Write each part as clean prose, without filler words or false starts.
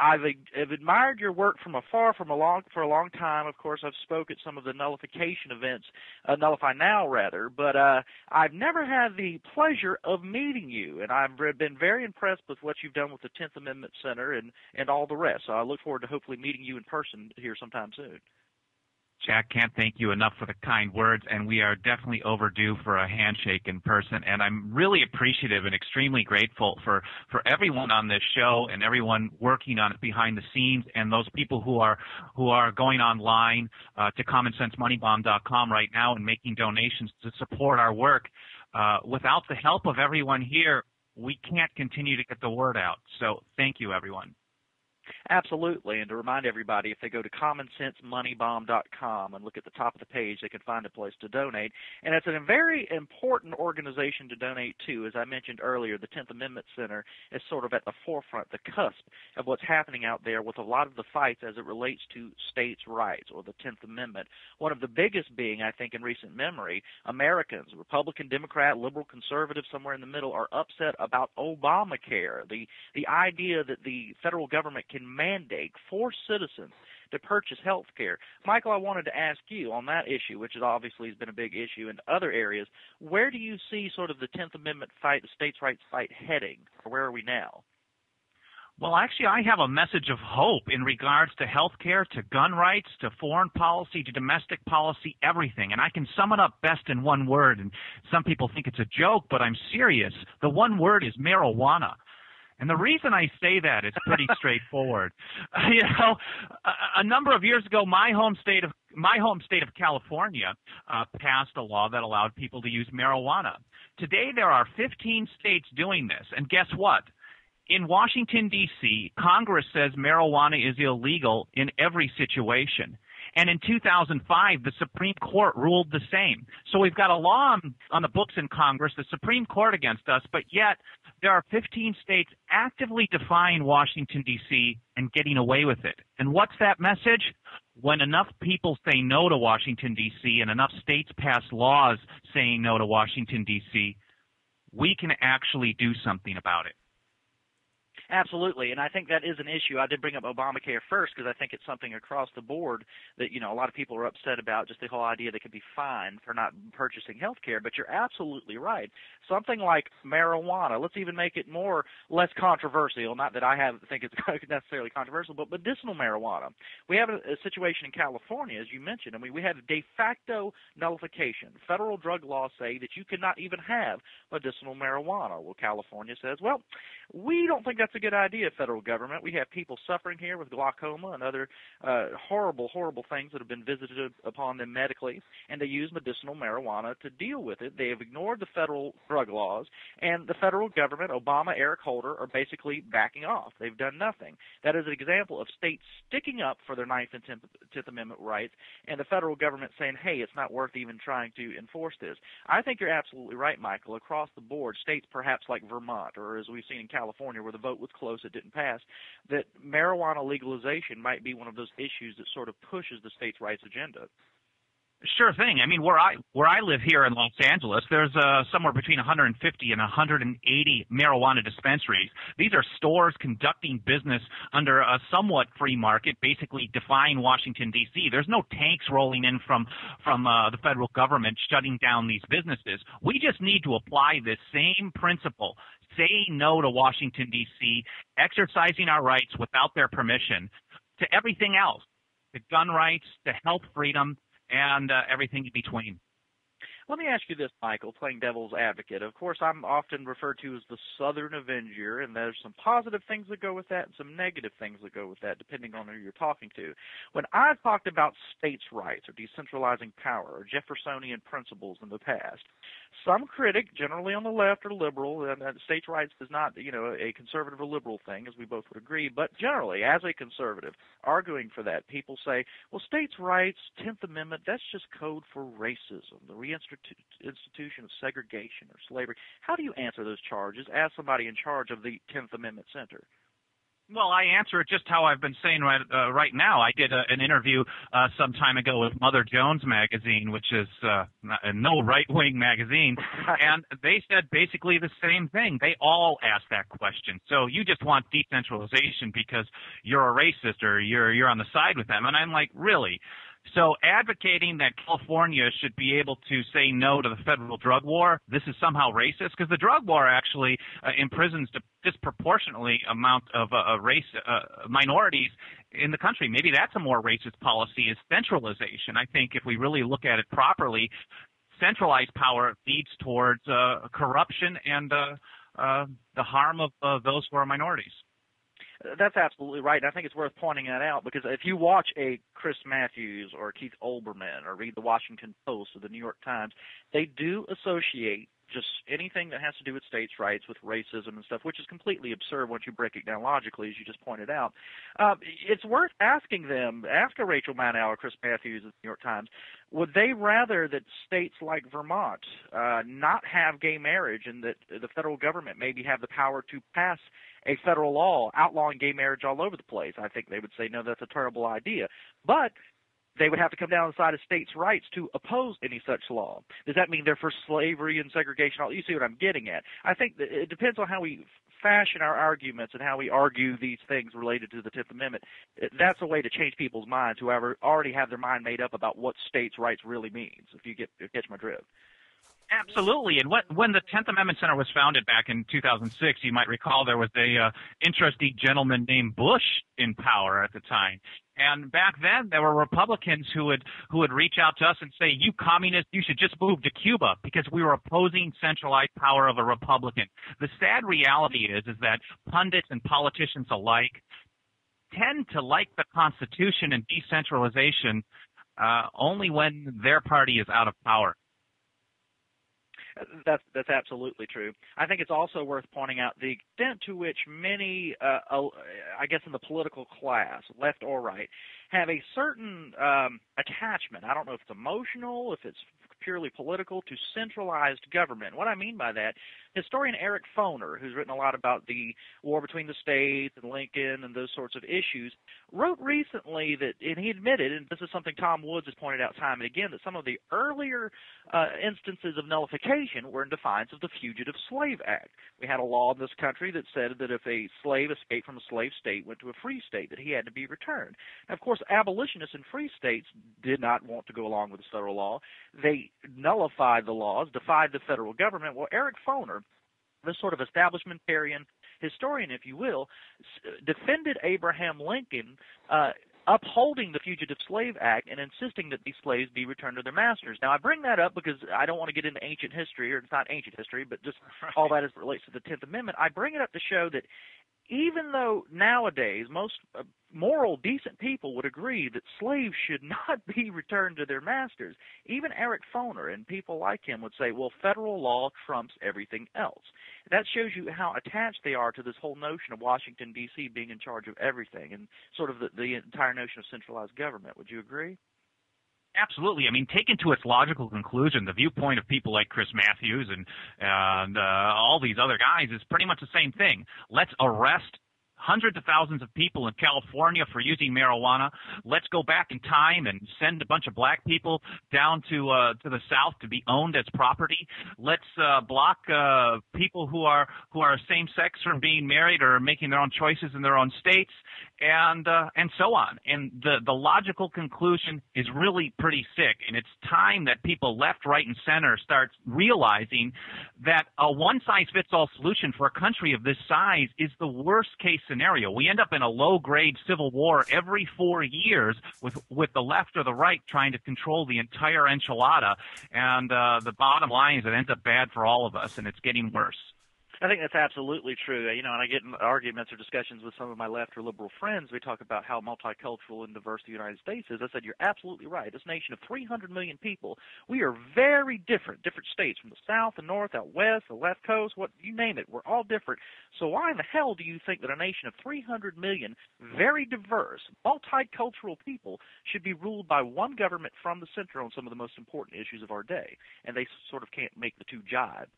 I've admired your work from afar for a long time. Of course, I've spoke at some of the nullification events, Nullify Now rather, but I've never had the pleasure of meeting you, and I've been very impressed with what you've done with the 10th Amendment Center and all the rest. So I look forward to hopefully meeting you in person here sometime soon. Jack, can't thank you enough for the kind words, and we are definitely overdue for a handshake in person. And I'm really appreciative and extremely grateful for everyone on this show and everyone working on it behind the scenes, and those people who are going online to commonsensemoneybomb.com right now and making donations to support our work. Without the help of everyone here, we can't continue to get the word out. So thank you, everyone. Absolutely, and to remind everybody, if they go to commonsensemoneybomb.com and look at the top of the page, they can find a place to donate. And it's a very important organization to donate to. As I mentioned earlier, the 10th Amendment Center is sort of at the forefront, the cusp of what's happening out there with a lot of the fights as it relates to states' rights or the 10th Amendment. One of the biggest being, I think, in recent memory, Americans, Republican, Democrat, liberal, conservative, somewhere in the middle, are upset about Obamacare, the idea that the federal government can mandate for citizens to purchase health care. Michael, I wanted to ask you on that issue, which is obviously has been a big issue in other areas, where do you see sort of the 10th Amendment fight, the states' rights fight heading, or where are we now? Well, actually, I have a message of hope in regards to health care, to gun rights, to foreign policy, to domestic policy, everything. And I can sum it up best in one word, and some people think it's a joke, but I'm serious. The one word is marijuana. And the reason I say that is pretty straightforward. A number of years ago, my home state of California passed a law that allowed people to use marijuana. Today, there are 15 states doing this, and guess what? In Washington, D.C., Congress says marijuana is illegal in every situation. And in 2005, the Supreme Court ruled the same. So we've got a law on the books in Congress, the Supreme Court against us, but yet there are 15 states actively defying Washington, D.C. and getting away with it. And what's that message? When enough people say no to Washington, D.C., and enough states pass laws saying no to Washington, D.C., we can actually do something about it. Absolutely, and I think that is an issue. I did bring up Obamacare first because I think it's something across the board that, a lot of people are upset about, just the whole idea they could be fined for not purchasing health care. But you're absolutely right. Something like marijuana, let's even make it less controversial, not that I think it's necessarily controversial, but medicinal marijuana. We have a situation in California, as you mentioned. I mean, we have de facto nullification. Federal drug laws say that you cannot even have medicinal marijuana. Well, California says, well, we don't think that's a good idea, federal government. We have people suffering here with glaucoma and other horrible, horrible things that have been visited upon them medically, and they use medicinal marijuana to deal with it. They have ignored the federal drug laws, and the federal government, Obama, Eric Holder, are basically backing off. They've done nothing. That is an example of states sticking up for their 9th and 10th Amendment rights, and the federal government saying, hey, it's not worth even trying to enforce this. I think you're absolutely right, Michael. Across the board, states perhaps like Vermont, or as we've seen in California where the vote was close, it didn't pass, that marijuana legalization might be one of those issues that sort of pushes the states' rights agenda. Sure thing. I mean, where I live here in Los Angeles, there's somewhere between 150 and 180 marijuana dispensaries. These are stores conducting business under a somewhat free market, basically defying Washington, D.C. There's no tanks rolling in from the federal government shutting down these businesses. We just need to apply this same principle, saying no to Washington, D.C., exercising our rights without their permission, to everything else, to gun rights, to health freedom, and everything in between. Let me ask you this, Michael, playing devil's advocate. Of course, I'm often referred to as the Southern Avenger, and there's some positive things that go with that and some negative things that go with that, depending on who you're talking to. When I've talked about states' rights or decentralizing power or Jeffersonian principles in the past, some critic, generally on the left or liberal, and states' rights is not, a conservative or liberal thing, as we both would agree, but generally, as a conservative, arguing for that, people say, well, states' rights, 10th Amendment, that's just code for racism, the reinstitution of segregation or slavery. How do you answer those charges as somebody in charge of the 10th Amendment Center? Well, I answer it just how I've been saying right now. I did an interview some time ago with Mother Jones magazine, which is no right-wing magazine, and they said basically the same thing. They all asked that question. So you just want decentralization because you're a racist or you're on the side with them. And I'm like, really? So advocating that California should be able to say no to the federal drug war, this is somehow racist? Because the drug war actually imprisons disproportionately amount of race minorities in the country. Maybe that's a more racist policy, is centralization. I think if we really look at it properly, centralized power leads towards corruption and the harm of those who are minorities. That's absolutely right. And I think it's worth pointing that out because if you watch a Chris Matthews or Keith Olbermann or read the Washington Post or the New York Times, they do associate just anything that has to do with states' rights with racism and stuff, which is completely absurd once you break it down logically, as you just pointed out. It's worth asking them, after Rachel Maddow or Chris Matthews of the New York Times, would they rather that states like Vermont not have gay marriage and that the federal government maybe have the power to pass a federal law outlawing gay marriage all over the place? I think they would say, no, that's a terrible idea. But they would have to come down on the side of states' rights to oppose any such law. Does that mean they're for slavery and segregation? You see what I'm getting at. I think that it depends on how we fashion our arguments and how we argue these things related to the 10th Amendment. That's a way to change people's minds who already have their mind made up about what states' rights really means, if you catch my drift. Absolutely. And when the 10th Amendment Center was founded back in 2006, you might recall there was a interesting gentleman named Bush in power at the time. And back then, there were Republicans who would reach out to us and say, you communists, you should just move to Cuba, because we were opposing centralized power of a Republican. The sad reality is that pundits and politicians alike tend to like the Constitution and decentralization only when their party is out of power. That's absolutely true. I think it's also worth pointing out the extent to which many, I guess in the political class, left or right, have a certain attachment. I don't know if it's emotional, if it's purely political, to centralized government. What I mean by that, historian Eric Foner, who's written a lot about the war between the states and Lincoln and those sorts of issues, wrote recently that, and he admitted, and this is something Tom Woods has pointed out time and again, that some of the earlier instances of nullification were in defiance of the Fugitive Slave Act. We had a law in this country that said that if a slave escaped from a slave state, went to a free state, that he had to be returned. Now, of course, abolitionists in free states did not want to go along with this federal law. They nullified the laws, defied the federal government. Well, Eric Foner, this sort of establishmentarian historian, if you will, defended Abraham Lincoln upholding the Fugitive Slave Act and insisting that these slaves be returned to their masters. Now, I bring that up because I don't want to get into ancient history, or it's not ancient history, but just all that as it relates to the 10th Amendment. I bring it up to show that even though nowadays most moral, decent people would agree that slaves should not be returned to their masters, even Eric Foner and people like him would say, well, federal law trumps everything else. That shows you how attached they are to this whole notion of Washington, D.C. being in charge of everything and sort of the entire notion of centralized government. Would you agree? Absolutely. I mean, taken to its logical conclusion, the viewpoint of people like Chris Matthews and all these other guys is pretty much the same thing. Let's arrest hundreds of thousands of people in California for using marijuana. Let's go back in time and send a bunch of black people down to the South to be owned as property. Let's block people who are same sex from being married or making their own choices in their own states, and so on. And the logical conclusion is really pretty sick. And it's time that people left, right, and center start realizing that a one-size-fits-all solution for a country of this size is the worst-case scenario. We end up in a low-grade civil war every 4 years with the left or the right trying to control the entire enchilada. And the bottom line is it ends up bad for all of us, and it's getting worse. I think that's absolutely true. You know, and I get in arguments or discussions with some of my left or liberal friends. We talk about how multicultural and diverse the United States is. I said, you're absolutely right. This nation of 300 million people, we are very different states from the south, the north, out west, the left coast, what you name it. We're all different. So why in the hell do you think that a nation of 300 million very diverse, multicultural people should be ruled by one government from the center on some of the most important issues of our day? And they sort of can't make the two jibe.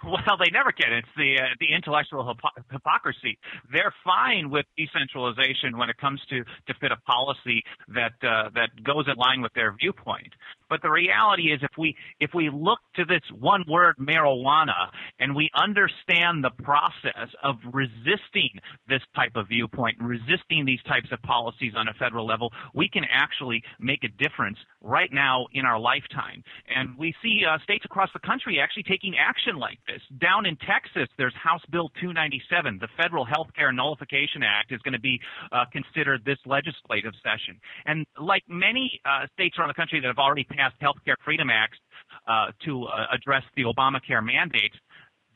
Well, they never can. It's the intellectual hypocrisy. They're fine with decentralization when it comes to fit a policy that goes in line with their viewpoint. But the reality is, if we look to this one word, marijuana, and we understand the process of resisting this type of viewpoint, resisting these types of policies on a federal level, we can actually make a difference right now in our lifetime. And we see states across the country actually taking action like this. Down in Texas, there's House Bill 297. The Federal Health Care Nullification Act is going to be considered this legislative session. And like many states around the country that have already passed Health Care Freedom Acts to address the Obamacare mandates,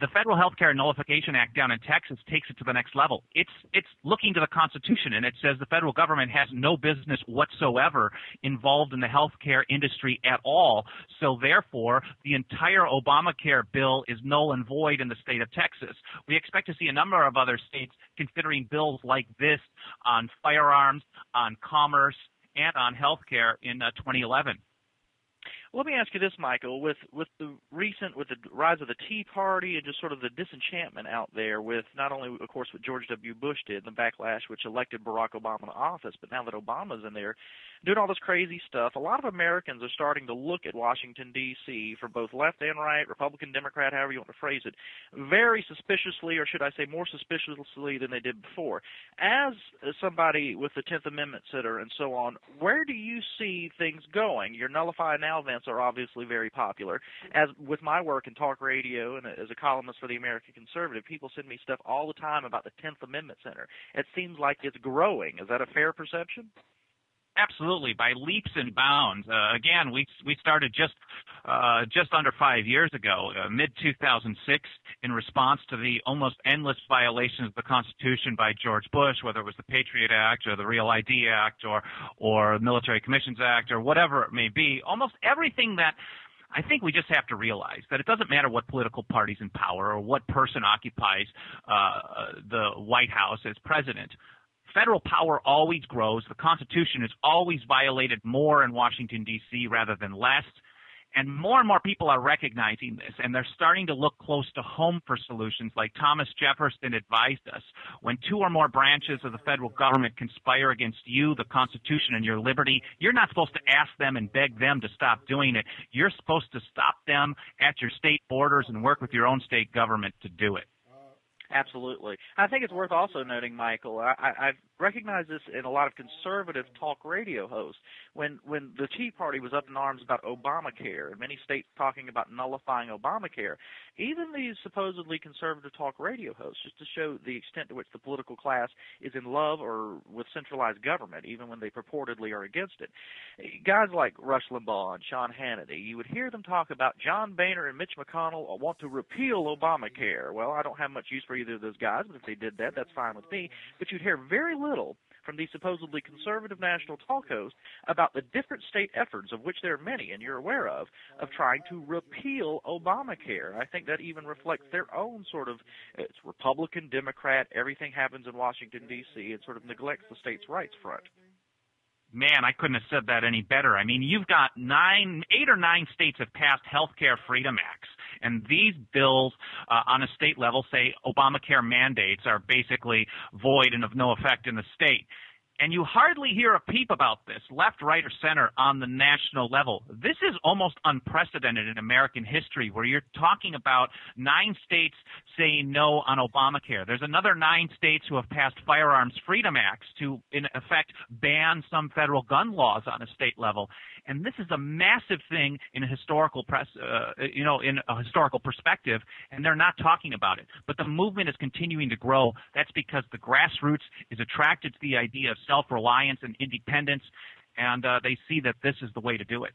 the Federal Health Care Nullification Act down in Texas takes it to the next level. It's looking to the Constitution, and it says the federal government has no business whatsoever involved in the health care industry at all. So therefore, the entire Obamacare bill is null and void in the state of Texas. We expect to see a number of other states considering bills like this on firearms, on commerce, and on health care in 2011. Let me ask you this, Michael. With the rise of the Tea Party and just sort of the disenchantment out there with not only, of course, what George W. Bush did, the backlash which elected Barack Obama to office, but now that Obama's in there doing all this crazy stuff, a lot of Americans are starting to look at Washington, D.C., for both left and right, Republican, Democrat, however you want to phrase it, very suspiciously, or should I say more suspiciously than they did before. As somebody with the 10th Amendment sitter and so on, where do you see things going? Your Nullify Now events are obviously very popular. As with my work in talk radio and as a columnist for the American Conservative, people send me stuff all the time about the 10th Amendment Center. It seems like it's growing. Is that a fair perception? Absolutely, by leaps and bounds. Again, we started just under 5 years ago, mid-2006, in response to the almost endless violations of the Constitution by George Bush, whether it was the Patriot Act or the Real ID Act or Military Commissions Act or whatever it may be. Almost everything that I think we just have to realize that it doesn't matter what political party's in power or what person occupies the White House as president. Federal power always grows. The Constitution is always violated more in Washington, D.C. rather than less. And more people are recognizing this, and they're starting to look close to home for solutions like Thomas Jefferson advised us. When two or more branches of the federal government conspire against you, the Constitution, and your liberty, you're not supposed to ask them and beg them to stop doing it. You're supposed to stop them at your state borders and work with your own state government to do it. Absolutely. I think it's worth also noting, Michael, I've recognized this in a lot of conservative talk radio hosts. When the Tea Party was up in arms about Obamacare, and many states talking about nullifying Obamacare, even these supposedly conservative talk radio hosts, just to show the extent to which the political class is in love or with centralized government, even when they purportedly are against it. Guys like Rush Limbaugh and Sean Hannity, you would hear them talk about John Boehner and Mitch McConnell want to repeal Obamacare. Well, I don't have much use for either of those guys, but if they did that, that's fine with me. But you'd hear very little from these supposedly conservative national talk hosts about the different state efforts, of which there are many, and you're aware of trying to repeal Obamacare. I think that even reflects their own sort of, it's Republican, Democrat, everything happens in Washington, D.C., it sort of neglects the states' rights front. Man, I couldn't have said that any better. I mean, you've got 8 or 9 states have passed health care freedom acts, and these bills on a state level say Obamacare mandates are basically void and of no effect in the state. And you hardly hear a peep about this, left, right, or center, on the national level. This is almost unprecedented in American history, where you're talking about 9 states saying no on Obamacare. There's another 9 states who have passed firearms freedom acts to, in effect, ban some federal gun laws on a state level. And this is a massive thing in a historical in a historical perspective, and they're not talking about it. But the movement is continuing to grow. That's because the grassroots is attracted to the idea of self-reliance and independence, and they see that this is the way to do it.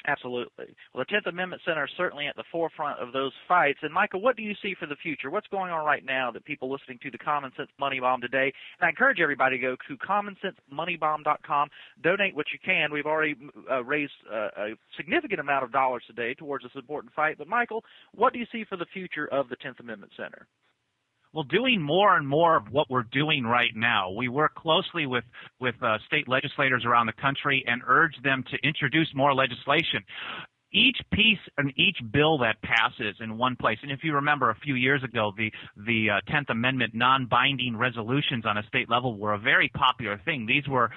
Absolutely. Well, the 10th Amendment Center is certainly at the forefront of those fights. And, Michael, what do you see for the future? What's going on right now that people listening to the Common Sense Money Bomb today? And I encourage everybody to go to commonsensemoneybomb.com. Donate what you can. We've already raised a significant amount of dollars today towards this important fight. But, Michael, what do you see for the future of the 10th Amendment Center? Well, doing more and more of what we're doing right now. We work closely with state legislators around the country and urge them to introduce more legislation. each piece and each bill that passes in one place, and if you remember a few years ago, the 10th Amendment non-binding resolutions on a state level were a very popular thing. These were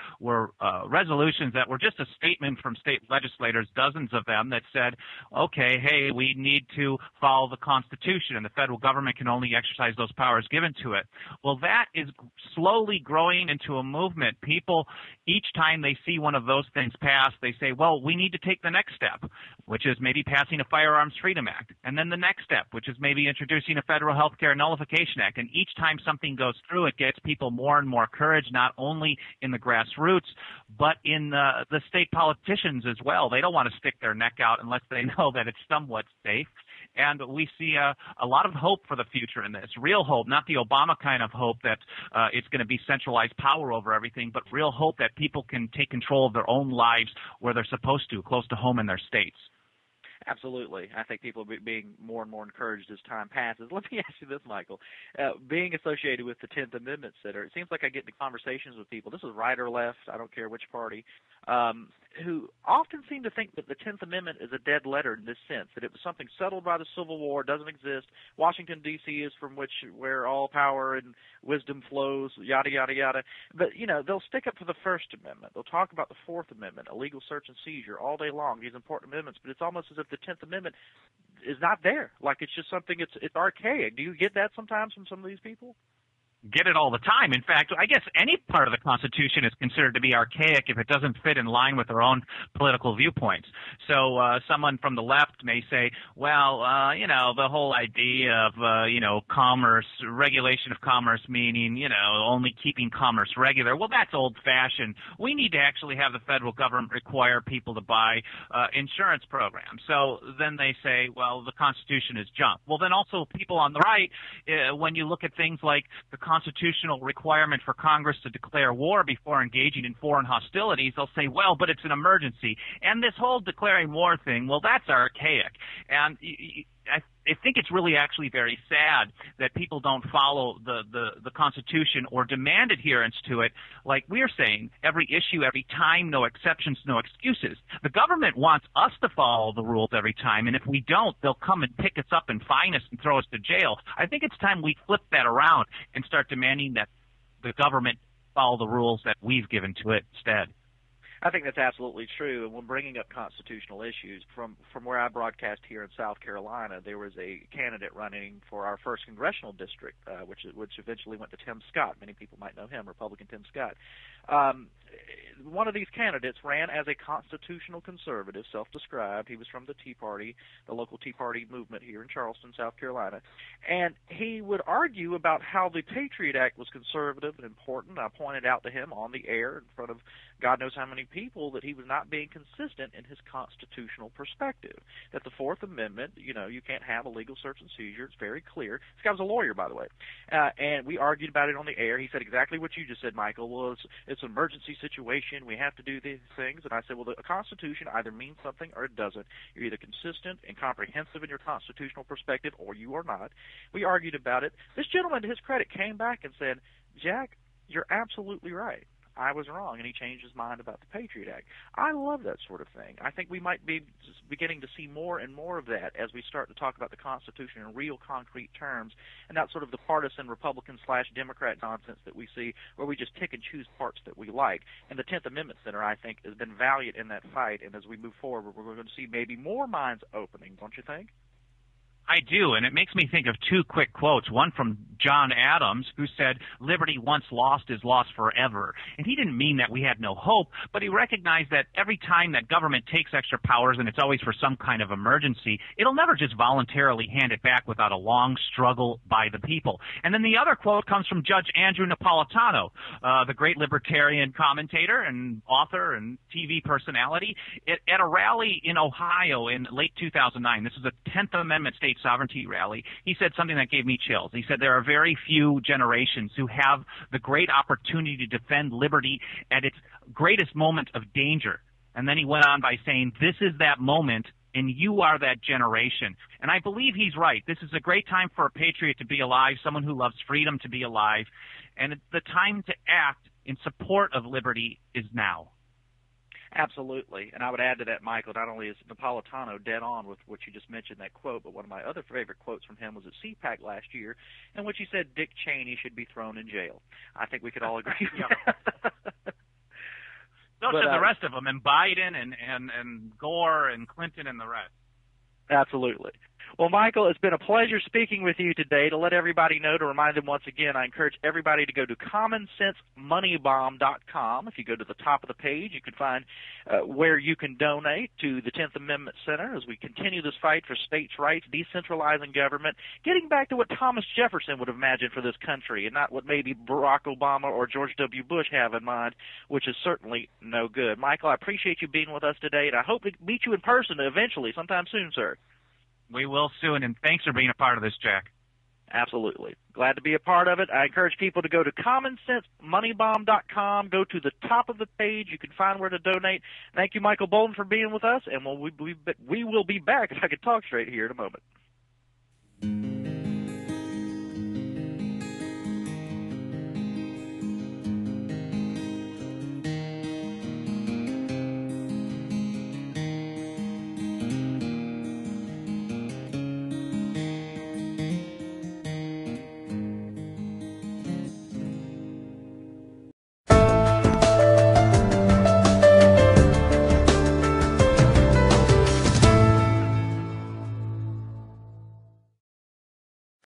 resolutions that were just a statement from state legislators, dozens of them, that said, okay, hey, we need to follow the Constitution, and the federal government can only exercise those powers given to it. Well, that is slowly growing into a movement. People, each time they see one of those things pass, they say, well, we need to take the next step, which is maybe passing a Firearms Freedom Act, and then the next step, which is maybe introducing a Federal Health Care Nullification Act. And each time something goes through, it gets people more and more courage, not only in the grassroots, but in the state politicians as well. They don't want to stick their neck out unless they know that it's somewhat safe. And we see a lot of hope for the future in this, real hope, not the Obama kind of hope that it's going to be centralized power over everything, but real hope that people can take control of their own lives where they're supposed to, close to home in their states. Absolutely. I think people are being more and more encouraged as time passes. Let me ask you this, Michael. Being associated with the 10th Amendment Center, it seems like I get into conversations with people, this is right or left, I don't care which party, who often seem to think that the 10th Amendment is a dead letter in this sense, that it was something settled by the Civil War, doesn't exist. Washington, D.C. is from where all power and wisdom flows, yada, yada, yada. But, they'll stick up for the First Amendment. They'll talk about the Fourth Amendment, illegal search and seizure all day long, these important amendments, but it's almost as if the 10th Amendment is not there. Like it's just something, it's archaic. Do you get that sometimes from some of these people? Get it all the time. In fact, I guess any part of the Constitution is considered to be archaic if it doesn't fit in line with their own political viewpoints. So someone from the left may say, well, the whole idea of, commerce, regulation of commerce, meaning, only keeping commerce regular. Well, that's old-fashioned. We need to actually have the federal government require people to buy insurance programs. So then they say, well, the Constitution is junk. Well, then also people on the right, when you look at things like the constitutional requirement for Congress to declare war before engaging in foreign hostilities, they'll say, well, but it's an emergency. And this whole declaring war thing, well, that's archaic. And I think it's really actually very sad that people don't follow the Constitution or demand adherence to it like we're saying, every issue, every time, no exceptions, no excuses. The government wants us to follow the rules every time, and if we don't, they'll come and pick us up and fine us and throw us to jail. I think it's time we flip that around and start demanding that the government follow the rules that we've given to it instead. I think that's absolutely true. And when bringing up constitutional issues, from where I broadcast here in South Carolina, there was a candidate running for our first congressional district, which eventually went to Tim Scott. Many people might know him, Republican Tim Scott. One of these candidates ran as a constitutional conservative, self-described. He was from the Tea Party, the local Tea Party movement here in Charleston, South Carolina. And he would argue about how the Patriot Act was conservative and important. I pointed out to him on the air in front of God knows how many people that he was not being consistent in his constitutional perspective, that the Fourth Amendment, you can't have a legal search and seizure. It's very clear. This guy was a lawyer, by the way. And we argued about it on the air. He said exactly what you just said, Michael. Well, it's an emergency situation. We have to do these things. And I said, well, the Constitution either means something or it doesn't. You're either consistent and comprehensive in your constitutional perspective or you are not. We argued about it. This gentleman, to his credit, came back and said, Jack, you're absolutely right. I was wrong, and he changed his mind about the Patriot Act. I love that sort of thing. I think we might be beginning to see more and more of that as we start to talk about the Constitution in real concrete terms and not sort of the partisan Republican/Democrat nonsense that we see where we just pick and choose parts that we like. And the 10th Amendment Center, I think, has been valiant in that fight, and as we move forward, we're going to see maybe more minds opening, don't you think? I do, and it makes me think of two quick quotes. One from John Adams, who said, liberty once lost is lost forever. And he didn't mean that we had no hope, but he recognized that every time that government takes extra powers, and it's always for some kind of emergency, it'll never just voluntarily hand it back without a long struggle by the people. And then the other quote comes from Judge Andrew Napolitano, the great libertarian commentator and author and TV personality, at a rally in Ohio in late 2009. This is a 10th Amendment state sovereignty rally. He said something that gave me chills. He said there are very few generations who have the great opportunity to defend liberty at its greatest moment of danger. And then he went on by saying, this is that moment, and you are that generation. And I believe he's right. This is a great time for a patriot to be alive, someone who loves freedom to be alive. And the time to act in support of liberty is now. Absolutely. And I would add to that, Michael, not only is Napolitano dead on with what you just mentioned, that quote, but one of my other favorite quotes from him was at CPAC last year, in which he said Dick Cheney should be thrown in jail. I think we could all agree with that. So should the rest of them, and Biden and Gore and Clinton and the rest. Absolutely. Well, Michael, it's been a pleasure speaking with you today. To let everybody know, to remind them once again, I encourage everybody to go to commonsensemoneybomb.com. If you go to the top of the page, you can find where you can donate to the 10th Amendment Center as we continue this fight for states' rights, decentralizing government, getting back to what Thomas Jefferson would have imagined for this country and not what maybe Barack Obama or George W. Bush have in mind, which is certainly no good. Michael, I appreciate you being with us today, and I hope to meet you in person eventually, sometime soon, sir. We will soon, and thanks for being a part of this, Jack. Absolutely. Glad to be a part of it. I encourage people to go to commonsensemoneybomb.com. Go to the top of the page. You can find where to donate. Thank you, Michael Boldin, for being with us, and we will be back, if I could talk straight here in a moment.